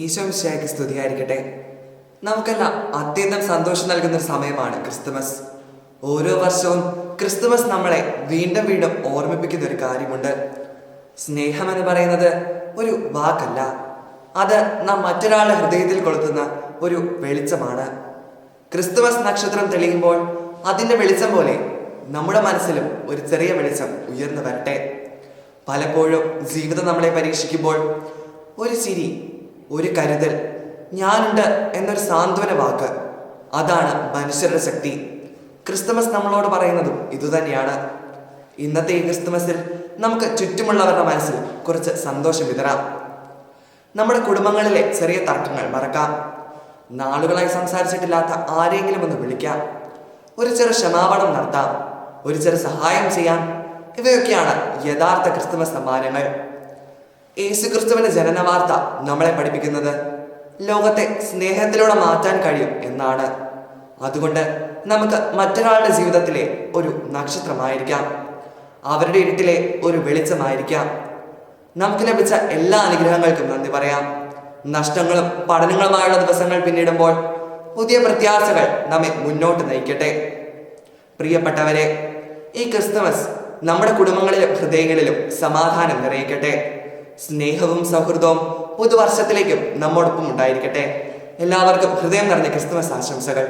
ഈശോ മിശിഹായ്ക്ക് സ്തുതിയായിരിക്കട്ടെ. നമുക്കെല്ലാം അത്യന്തം സന്തോഷം നൽകുന്ന ഒരു സമയമാണ് ക്രിസ്തുമസ്. ഓരോ വർഷവും ക്രിസ്തുമസ് നമ്മളെ വീണ്ടും വീണ്ടും ഓർമ്മിപ്പിക്കുന്ന ഒരു കാര്യമുണ്ട്. സ്നേഹം എന്ന് പറയുന്നത് ഒരു വാക്കല്ല, അത് നാം മറ്റൊരാളുടെ ഹൃദയത്തിൽ കൊളുത്തുന്ന ഒരു വെളിച്ചമാണ്. ക്രിസ്തുമസ് നക്ഷത്രം തെളിയുമ്പോൾ അതിൻ്റെ വെളിച്ചം പോലെ നമ്മുടെ മനസ്സിലും ഒരു ചെറിയ വെളിച്ചം ഉയർന്നു വരട്ടെ. പലപ്പോഴും ജീവിതം നമ്മളെ പരീക്ഷിക്കുമ്പോൾ ഒരു ചിരി, ഒരു കരുതൽ, ഞാനുണ്ട് എന്നൊരു സാന്ത്വന വാക്ക്, അതാണ് മനുഷ്യരുടെ ശക്തി. ക്രിസ്തുമസ് നമ്മളോട് പറയുന്നതും ഇതുതന്നെയാണ്. ഇന്നത്തെ ഈ ക്രിസ്തുമസിൽ നമുക്ക് ചുറ്റുമുള്ളവരുടെ മനസ്സിൽ കുറച്ച് സന്തോഷം വിതറാം. നമ്മുടെ കുടുംബങ്ങളിലെ ചെറിയ തർക്കങ്ങൾ മറക്കാം. നാളുകളായി സംസാരിച്ചിട്ടില്ലാത്ത ആരെങ്കിലും ഒന്ന് വിളിക്കാം. ഒരു ചെറു ക്ഷമാപണം നടത്താം. ഒരു ചെറു സഹായം ചെയ്യാം. ഇവയൊക്കെയാണ് യഥാർത്ഥ ക്രിസ്തുമസ് സമ്മാനങ്ങൾ. യേശു ക്രിസ്തുവിന്റെ ജനന വാർത്ത നമ്മളെ പഠിപ്പിക്കുന്നത് ലോകത്തെ സ്നേഹത്തിലൂടെ മാറ്റാൻ കഴിയും എന്നാണ്. അതുകൊണ്ട് നമുക്ക് മറ്റൊരാളുടെ ജീവിതത്തിലെ ഒരു നക്ഷത്രമായിരിക്കാം, അവരുടെ ഇരുട്ടിലെ ഒരു വെളിച്ചമായിരിക്കാം. നമുക്ക് ലഭിച്ച എല്ലാ അനുഗ്രഹങ്ങൾക്കും നന്ദി പറയാം. നഷ്ടങ്ങളും പഠനങ്ങളുമായുള്ള ദിവസങ്ങൾ പിന്നിടുമ്പോൾ പുതിയ പ്രത്യാശകൾ നമ്മെ മുന്നോട്ട് നയിക്കട്ടെ. പ്രിയപ്പെട്ടവരെ, ഈ ക്രിസ്തുമസ് നമ്മുടെ കുടുംബങ്ങളിലും ഹൃദയങ്ങളിലും സമാധാനം നിറയിക്കട്ടെ. സ്നേഹവും സൗഹൃദവും പുതുവർഷത്തിലേക്കും നമ്മോടൊപ്പം ഉണ്ടായിരിക്കട്ടെ. എല്ലാവർക്കും ഹൃദയം നിറഞ്ഞ ക്രിസ്തുമസ് ആശംസകൾ.